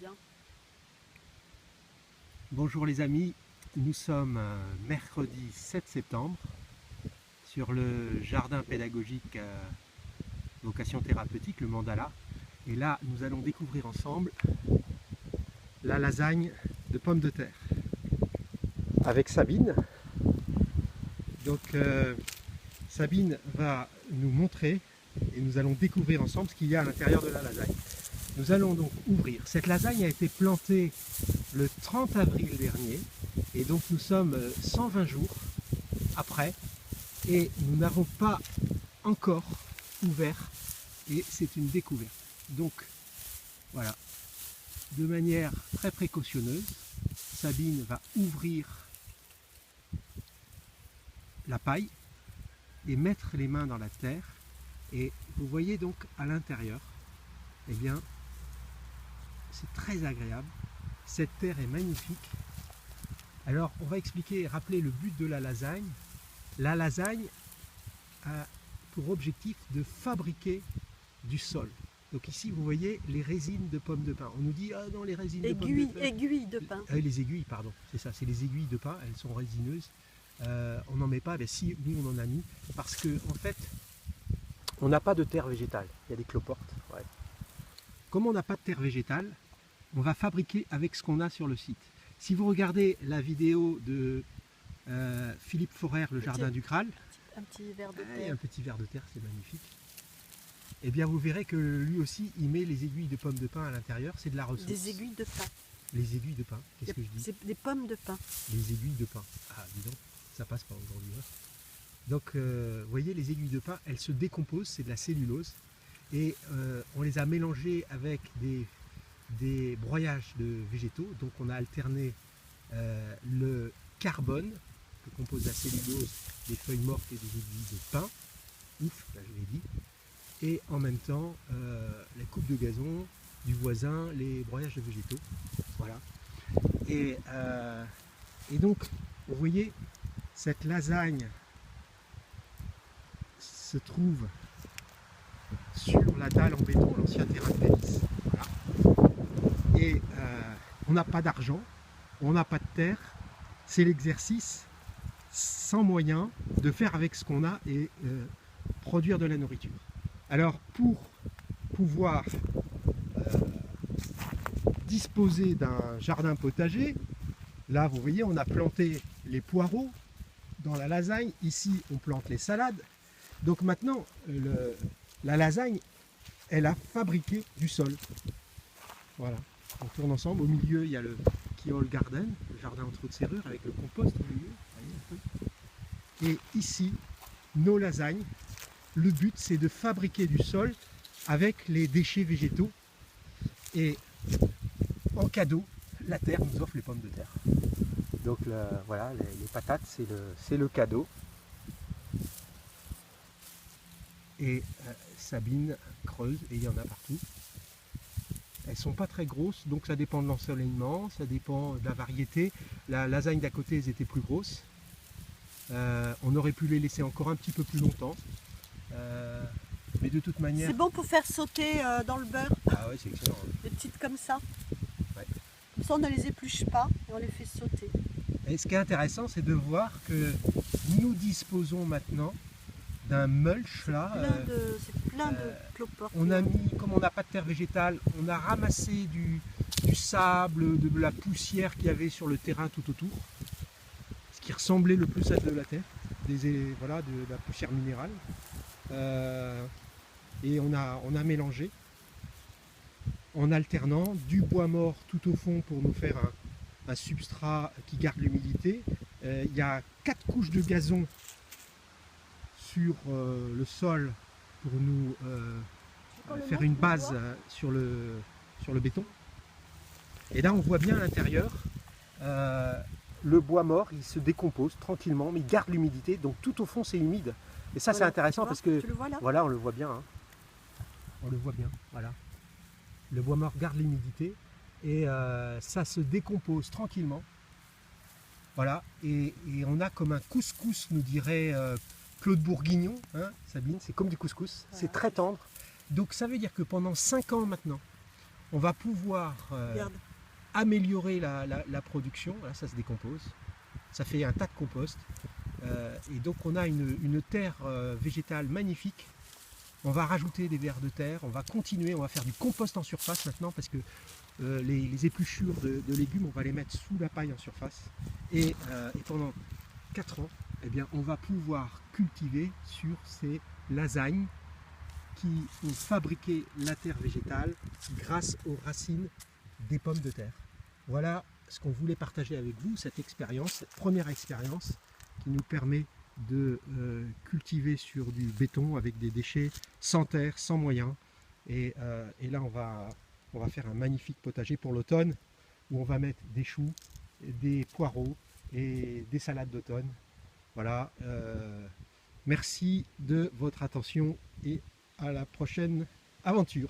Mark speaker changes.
Speaker 1: Hein.
Speaker 2: Bonjour les amis, nous sommes mercredi 7 septembre sur le jardin pédagogique vocation thérapeutique, le mandala. Et là, nous allons découvrir ensemble la lasagne de pommes de terre avec Sabine. Donc Sabine va nous montrer et nous allons découvrir ensemble ce qu'il y a à l'intérieur de la lasagne. Nous allons donc ouvrir. Cette lasagne a été plantée le 30 avril dernier et donc nous sommes 120 jours après et nous n'avons pas encore ouvert et c'est une découverte. Donc voilà, de manière très précautionneuse, Sabine va ouvrir la paille et mettre les mains dans la terre et vous voyez donc à l'intérieur, eh bien c'est très agréable. Cette terre est magnifique. Alors, on va expliquer et rappeler le but de la lasagne. La lasagne a pour objectif de fabriquer du sol. Donc ici, vous voyez les résines de pommes de pin. On nous dit, ah non, les résines de pommes de pin.
Speaker 1: Aiguilles de pin.
Speaker 2: Les aiguilles, pardon. C'est ça, c'est les aiguilles de pin. Elles sont résineuses. On n'en met pas. Mais si, nous, on en a mis. Parce que, en fait, on n'a pas de terre végétale. Il y a des cloportes. Ouais. Comme on n'a pas de terre végétale, on va fabriquer avec ce qu'on a sur le site. Si vous regardez la vidéo de Philippe Forer, le jardin du Kral,
Speaker 1: un petit verre de terre.
Speaker 2: Un petit verre de terre, c'est magnifique. Eh bien, vous verrez que lui aussi, il met les aiguilles de pommes de pin à l'intérieur. C'est de la ressource.
Speaker 1: Des aiguilles de pin.
Speaker 2: Les aiguilles de pin, qu'est-ce que je dis?
Speaker 1: C'est des pommes de pin.
Speaker 2: Les aiguilles de pin. Ah, dis donc, ça passe pas aujourd'hui. Hein. Donc, vous voyez, les aiguilles de pin, elles se décomposent, c'est de la cellulose. Et on les a mélangées avec des broyages de végétaux. Donc on a alterné le carbone que compose la cellulose, des feuilles mortes et des aiguilles de pin, ouf, là je l'ai dit, et en même temps la coupe de gazon du voisin, les broyages de végétaux. Voilà. Et donc, vous voyez, cette lasagne se trouve sur la dalle en béton, l'ancien terrain de tennis. Voilà. Et on n'a pas d'argent, on n'a pas de terre, c'est l'exercice sans moyen de faire avec ce qu'on a et produire de la nourriture. Alors pour pouvoir disposer d'un jardin potager, là vous voyez on a planté les poireaux dans la lasagne, ici on plante les salades, donc maintenant la lasagne elle a fabriqué du sol. Voilà. On tourne ensemble. Au milieu, il y a le Keyhole Garden, le jardin en trou de serrure avec le compost au milieu. Voyez un peu. Et ici, nos lasagnes, le but c'est de fabriquer du sol avec les déchets végétaux. Et en cadeau, la terre nous offre les pommes de terre. Donc voilà, les patates, c'est le cadeau. Et Sabine creuse et il y en a partout. Elles ne sont pas très grosses, donc ça dépend de l'ensoleillement, ça dépend de la variété. La lasagne d'à côté, elles étaient plus grosses. On aurait pu les laisser encore un petit peu plus longtemps. Mais de toute manière...
Speaker 1: C'est bon pour faire sauter dans le beurre.
Speaker 2: Ah ouais, c'est excellent.
Speaker 1: Des petites comme ça.
Speaker 2: Ouais.
Speaker 1: Comme ça, on ne les épluche pas et on les fait sauter.
Speaker 2: Et ce qui est intéressant, c'est de voir que nous disposons maintenant d'un mulch là.
Speaker 1: C'est plein de cloportes.
Speaker 2: On a mis, comme on n'a pas de terre végétale, on a ramassé du sable, de la poussière qu'il y avait sur le terrain tout autour. Ce qui ressemblait le plus à de la terre, voilà, de la poussière minérale. Et on a mélangé en alternant du bois mort tout au fond pour nous faire un substrat qui garde l'humidité. Il y a 4 couches de gazon sur le sol pour nous faire une base sur le béton. Et là on voit bien à l'intérieur le bois mort, il se décompose tranquillement mais il garde l'humidité, donc tout au fond c'est humide. Et ça c'est intéressant parce que voilà, on le voit bien. Hein. On le voit bien, voilà. Le bois mort garde l'humidité et ça se décompose tranquillement. Voilà, et on a comme un couscous, nous dirait Claude Bourguignon, hein, Sabine, c'est comme du couscous, c'est très tendre. Donc ça veut dire que pendant 5 ans maintenant, On va pouvoir
Speaker 1: Regarde.
Speaker 2: améliorer la production. Là, ça se décompose. Ça fait un tas de compost. Et donc on a une terre végétale magnifique. On va rajouter des vers de terre, on va continuer, on va faire du compost en surface maintenant parce que les épluchures de légumes, on va les mettre sous la paille en surface. Et pendant 4 ans, eh bien, on va pouvoir cultiver sur ces lasagnes qui ont fabriqué la terre végétale grâce aux racines des pommes de terre. Voilà ce qu'on voulait partager avec vous, cette expérience, cette première expérience qui nous permet de cultiver sur du béton avec des déchets sans terre, sans moyens. Et là, on va faire un magnifique potager pour l'automne où on va mettre des choux, des poireaux et des salades d'automne. Voilà. Merci de votre attention et à la prochaine aventure.